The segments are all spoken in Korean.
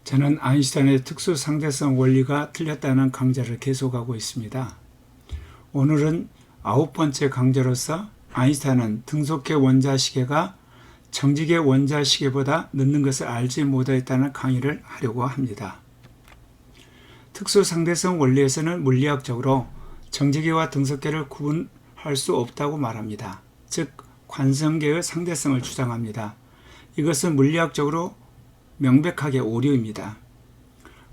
저는 아인슈타인의 특수 상대성 원리가 틀렸다는 강좌를 계속하고 있습니다. 오늘은 9번째 강좌로서 아인슈타인은 등속계 원자시계가 정직의 원자시계보다 늦는 것을 알지 못했다는 강의를 하려고 합니다. 특수 상대성 원리에서는 물리학적으로 정직계와 등속계를 구분할 수 없다고 말합니다. 즉 관성계의 상대성을 주장합니다. 이것은 물리학적으로 명백하게 오류입니다.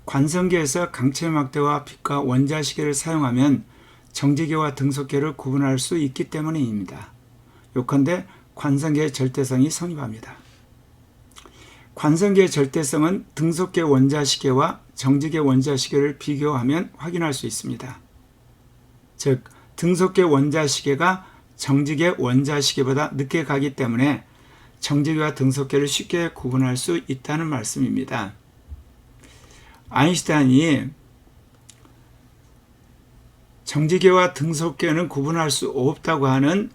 관성계에서 강체막대와 빛과 원자시계를 사용하면 정지계와 등속계를 구분할 수 있기 때문입니다. 요컨대 관성계의 절대성이 성립합니다. 관성계의 절대성은 등속계 원자시계와 정지계 원자시계를 비교하면 확인할 수 있습니다. 즉 등속계 원자시계가 정지계 원자시계보다 늦게 가기 때문에 정지계와 등속계를 쉽게 구분할 수 있다는 말씀입니다. 아인슈타인이 정지계와 등속계는 구분할 수 없다고 하는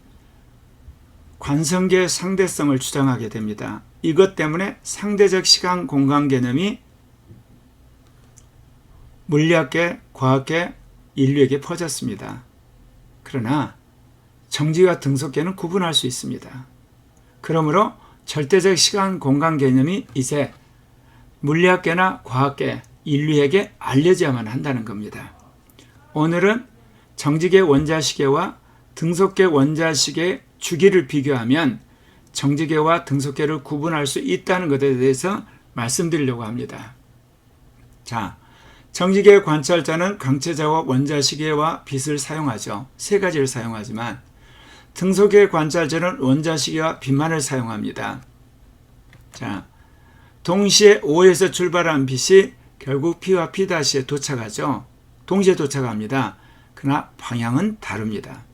관성계 상대성을 주장하게 됩니다. 이것 때문에 상대적 시간 공간 개념이 물리학계, 과학계, 인류에게 퍼졌습니다. 그러나 정지계와 등속계는 구분할 수 있습니다. 그러므로 절대적 시간 공간 개념이 이제 물리학계나 과학계, 인류에게 알려져야만 한다는 겁니다. 오늘은 정지계 원자시계와 등속계 원자시계의 주기를 비교하면 정지계와 등속계를 구분할 수 있다는 것에 대해서 말씀드리려고 합니다. 자, 정지계 관찰자는 강체자와 원자시계와 빛을 사용하죠. 세 가지를 사용하지만 등속계 관찰자는 원자시계와 빛만을 사용합니다. 자, 동시에 O에서 출발한 빛이 결국 P와 P'에 도착하죠. 동시에 도착합니다. 그러나 방향은 다릅니다.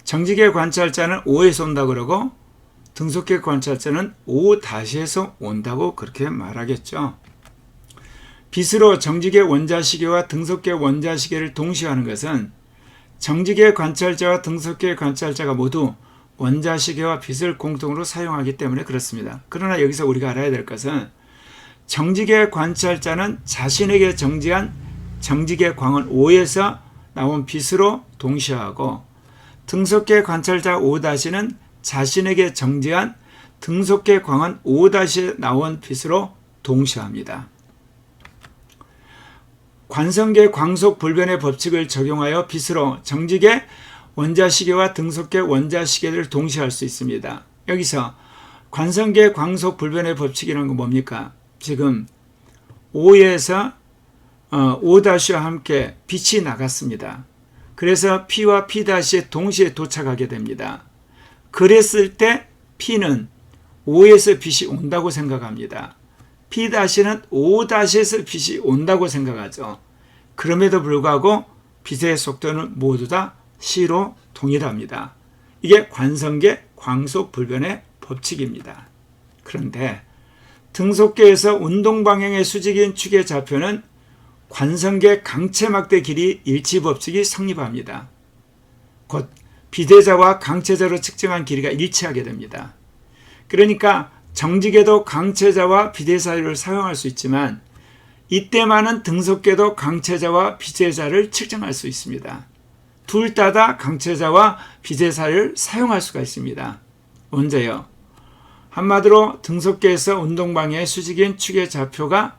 정지계 관찰자는 O에서 온다고 그러고 등속계 관찰자는 O-에서 온다고 그렇게 말하겠죠. 빛으로 정지계 원자시계와 등속계 원자시계를 동시에 하는 것은 정지계 관찰자와 등속계 관찰자가 모두 원자시계와 빛을 공통으로 사용하기 때문에 그렇습니다. 그러나 여기서 우리가 알아야 될 것은 정지계 관찰자는 자신에게 정지한 정지계 광원 O에서 나온 빛으로 동시하고 등속계 관찰자 O-는 자신에게 정지한 등속계 광원 O-에 나온 빛으로 동시합니다. 관성계 광속 불변의 법칙을 적용하여 빛으로 정지계 원자시계와 등속계 원자시계를 동시할 수 있습니다. 여기서 관성계 광속 불변의 법칙이라는 건 뭡니까? 지금 O에서 O-와 함께 빛이 나갔습니다. 그래서 P와 P-에 동시에 도착하게 됩니다. 그랬을 때 P는 O에서 빛이 온다고 생각합니다. P-는 O-에서 빛이 온다고 생각하죠. 그럼에도 불구하고 빛의 속도는 모두 다 C로 동일합니다. 이게 관성계 광속 불변의 법칙입니다. 그런데 등속계에서 운동 방향의 수직인 축의 좌표는 관성계 강체막대 길이 일치 법칙이 성립합니다. 곧 비대자와 강체자로 측정한 길이가 일치하게 됩니다. 그러니까 정지계도 강체자와 비대자를 사용할 수 있지만 이때만은 등속계도 강체자와 비대자를 측정할 수 있습니다. 둘 다 강체자와 비대자를 사용할 수가 있습니다. 언제요? 한마디로 등속계에서 운동방향의 수직인 축의 좌표가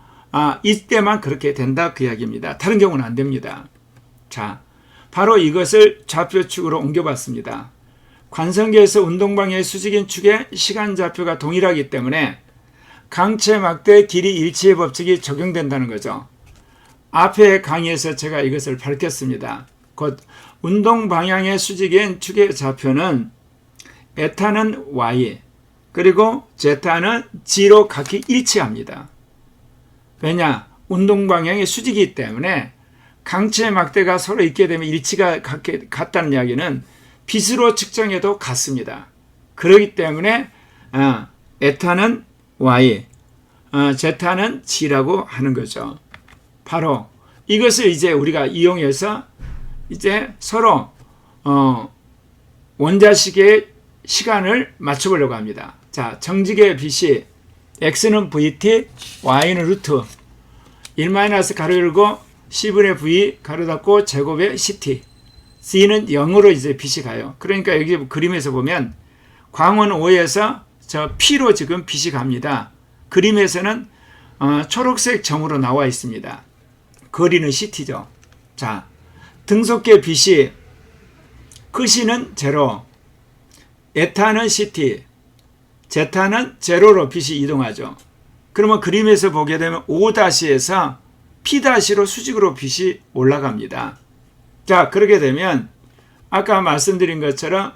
이때만 그렇게 된다 그 이야기입니다. 다른 경우는 안 됩니다. 자, 바로 이것을 좌표축으로 옮겨봤습니다. 관성계에서 운동방향의 수직인 축의 시간 좌표가 동일하기 때문에 강체막대 길이 일치의 법칙이 적용된다는 거죠. 앞의 강의에서 제가 이것을 밝혔습니다. 곧 운동방향의 수직인 축의 좌표는 에타는 Y 그리고 제타는 G로 각기 일치합니다. 왜냐? 운동방향의 수직이기 때문에 강체막대가 서로 있게 되면 일치가 같다는 이야기는 빛으로 측정해도 같습니다. 그렇기 때문에 에타는 Y, 제타는 G라고 하는 거죠. 바로 이것을 이제 우리가 이용해서 이제 서로 원자시계의 시간을 맞춰보려고 합니다. 자, 정지계의 빛이 x는 vt, y는 루트 1 가로 열고 c분의 v 가로 닫고 제곱의 ct. c는 0으로 이제 빛이 가요. 그러니까 여기 그림에서 보면 광원 5에서 저 P로 지금 빛이 갑니다. 그림에서는 초록색 점으로 나와 있습니다. 거리는 CT죠. 자, 등속계 빛이 크시는 제로, 에타는 CT, 제타는 제로로 빛이 이동하죠. 그러면 그림에서 보게 되면 O-에서 P-로 수직으로 빛이 올라갑니다. 자, 그렇게 되면 아까 말씀드린 것처럼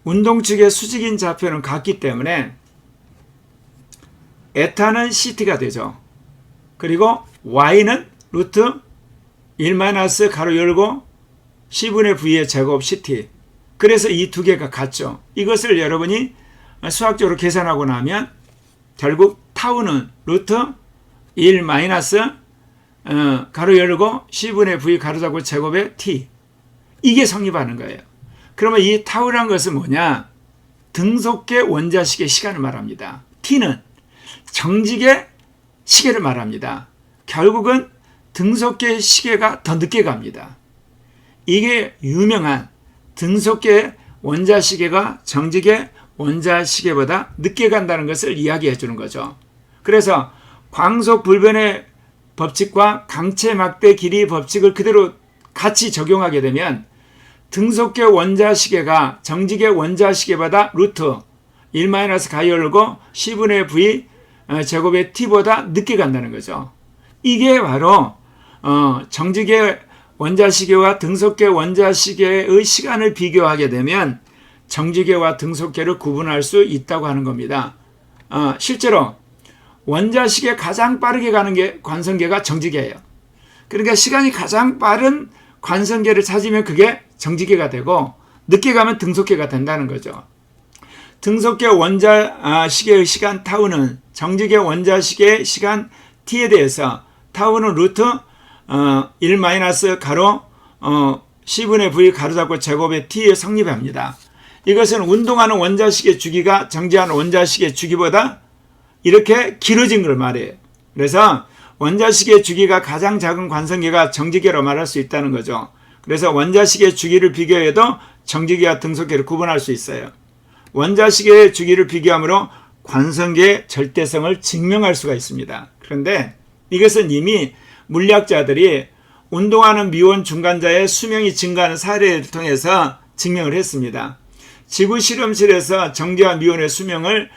운동축의 수직인 좌표는 같기 때문에 에타는 CT가 되죠. 그리고 Y는 루트 1 가로 열고 C분의 V의 제곱 CT. 그래서 이 두 개가 같죠. 이것을 여러분이 수학적으로 계산하고 나면 결국 타우는 루트 1 가로 열고 C분의 V 가로 닫고 제곱의 T. 이게 성립하는 거예요. 그러면 이 타우라는 것은 뭐냐? 등속계 원자식의 시간을 말합니다. T는 정직의 시계를 말합니다. 결국은 등속계 시계가 더 늦게 갑니다. 이게 유명한 등속계 원자시계가 정직의 원자시계보다 늦게 간다는 것을 이야기해 주는 거죠. 그래서 광속 불변의 법칙과 강체 막대 길이 법칙을 그대로 같이 적용하게 되면 등속계 원자시계가 정직의 원자시계보다 루트 1 가로 열고 C분의 V 제곱의 T보다 늦게 간다는 거죠. 이게 바로 정직의 원자시계와 등속계 원자시계의 시간을 비교하게 되면 정직계와 등속계를 구분할 수 있다고 하는 겁니다. 실제로 원자시계 가장 빠르게 가는 게 관성계가 정직계예요. 그러니까 시간이 가장 빠른 관성계를 찾으면 그게 정직계가 되고 늦게 가면 등속계가 된다는 거죠. 등속계 원자시계의 시간 타우는 정직계 원자시계의 시간 t에 대해서 타우는 루트 1 가로 C분의 V 가로 닫고 제곱의 t에 성립합니다. 이것은 운동하는 원자식의 주기가 정지하는 원자식의 주기보다 이렇게 길어진 걸 말해요. 그래서 원자식의 주기가 가장 작은 관성계가 정지계로 말할 수 있다는 거죠. 그래서 원자식의 주기를 비교해도 정지계와 등속계를 구분할 수 있어요. 원자식의 주기를 비교함으로 관성계의 절대성을 증명할 수가 있습니다. 그런데 이것은 이미 물리학자들이 운동하는 미온 중간자의 수명이 증가하는 사례를 통해서 증명을 했습니다. 지구 실험실에서 정지와 미온의 수명을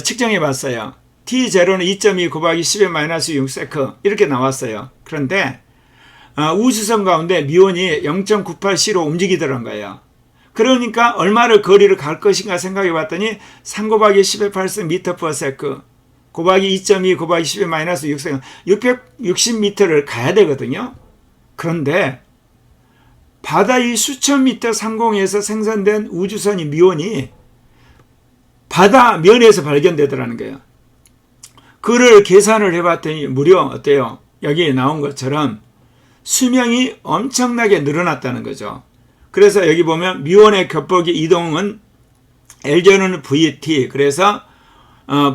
측정해 봤어요. T0는 2.2 곱하기 10의 마이너스 6세크 이렇게 나왔어요. 그런데 우주선 가운데 미온이 0.98C로 움직이더란 거예요. 그러니까 얼마를 거리를 갈 것인가 생각해 봤더니 3 곱하기 10의 8승 미터 퍼 세크 곱하기 2.2 곱하기 10의 마이너스 6세크 660m를 가야 되거든요. 그런데 바다 이 수천 미터 상공에서 생산된 우주선이 미온이 바다 면에서 발견되더라는 거예요. 그를 계산을 해봤더니 무려 어때요? 여기 나온 것처럼 수명이 엄청나게 늘어났다는 거죠. 그래서 여기 보면 미온의 겹보기 이동은 L제로는 VT 그래서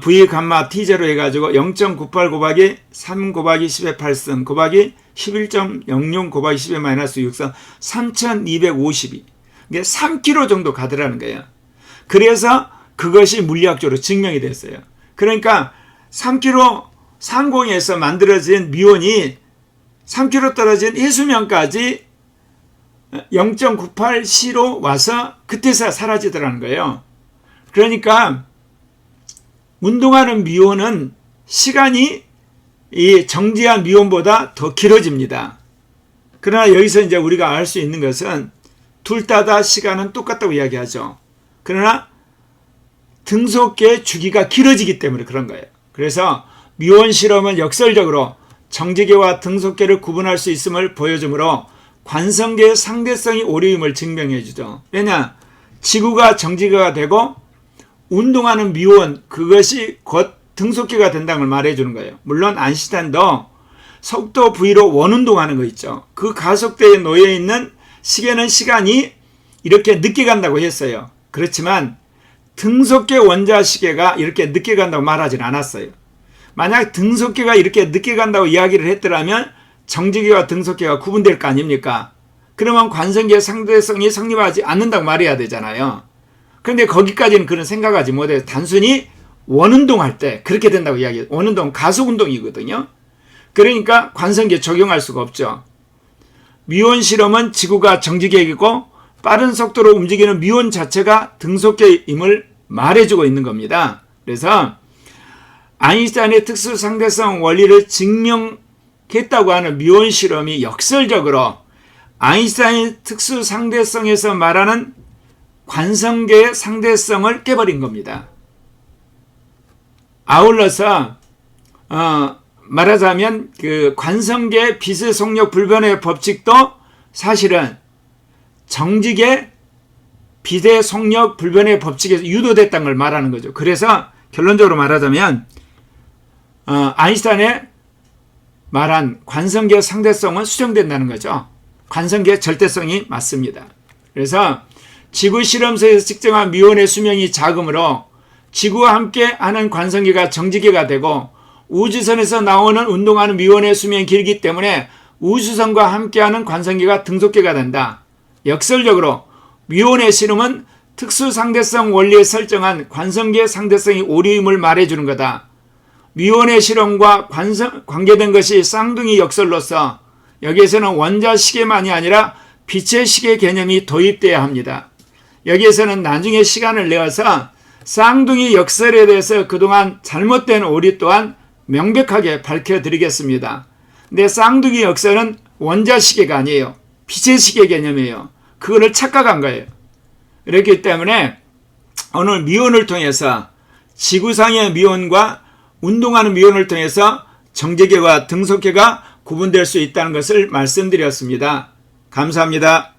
V 감마 T0 해가지고 0.98 곱하기 3 곱하기 10의 8승 곱하기 11.06 곱하기 10의 마이너스 6승 3252 이게 3km 정도 가더라는 거예요. 그래서 그것이 물리학적으로 증명이 됐어요. 그러니까 3km 상공에서 만들어진 미온이 3km 떨어진 해수면까지 0.98C로 와서 그때서 사라지더라는 거예요. 그러니까 운동하는 미온은 시간이 이 정지한 미온보다 더 길어집니다. 그러나 여기서 이제 우리가 알 수 있는 것은 둘 다 시간은 똑같다고 이야기하죠. 그러나 등속계의 주기가 길어지기 때문에 그런 거예요. 그래서 미온 실험은 역설적으로 정지계와 등속계를 구분할 수 있음을 보여주므로 관성계의 상대성이 오류임을 증명해 주죠. 왜냐? 지구가 정지계가 되고 운동하는 미온 그것이 곧 등속계가 된다는 걸 말해 주는 거예요. 물론 아인슈타인도 속도 V로 원운동하는 거 있죠. 그 가속대에 놓여 있는 시계는 시간이 이렇게 늦게 간다고 했어요. 그렇지만 등속계 원자시계가 이렇게 늦게 간다고 말하진 않았어요. 만약 등속계가 이렇게 늦게 간다고 이야기를 했더라면 정지계와 등속계가 구분될 거 아닙니까? 그러면 관성계의 상대성이 성립하지 않는다고 말해야 되잖아요. 그런데 거기까지는 그런 생각하지 못해요. 단순히 원운동할 때 그렇게 된다고 이야기해요. 원운동 가속운동이거든요. 그러니까 관성계 적용할 수가 없죠. 미온 실험은 지구가 정지계이고 빠른 속도로 움직이는 미온 자체가 등속계임을 말해주고 있는 겁니다. 그래서 아인슈타인의 특수상대성 원리를 증명했다고 하는 미온 실험이 역설적으로 아인슈타인의 특수상대성에서 말하는 관성계의 상대성을 깨버린 겁니다. 아울러서 말하자면 그 관성계 빛의 속력 불변의 법칙도 사실은 정직의 빛의 속력 불변의 법칙에서 유도됐다는 걸 말하는 거죠. 그래서 결론적으로 말하자면 아인슈타인의 말한 관성계 상대성은 수정된다는 거죠. 관성계 절대성이 맞습니다. 그래서 지구 실험소에서 측정한 미온의 수명이 작으므로 지구와 함께 하는 관성계가 정지계가 되고 우주선에서 나오는 운동하는 미온의 수명이 길기 때문에 우주선과 함께하는 관성계가 등속계가 된다. 역설적으로 미온의 실험은 특수상대성 원리에 설정한 관성계 상대성이 오류임을 말해주는 거다. 미온의 실험과 관계된 것이 쌍둥이 역설로서 여기에서는 원자시계만이 아니라 빛의 시계 개념이 도입돼야 합니다. 여기에서는 나중에 시간을 내어서 쌍둥이 역설에 대해서 그동안 잘못된 오류 또한 명백하게 밝혀드리겠습니다. 근데 쌍둥이 역설은 원자시계가 아니에요. 빛의 시계 개념이에요. 그거를 착각한 거예요. 그렇기 때문에 오늘 미온을 통해서 지구상의 미온과 운동하는 미온을 통해서 정지계와 등속계가 구분될 수 있다는 것을 말씀드렸습니다. 감사합니다.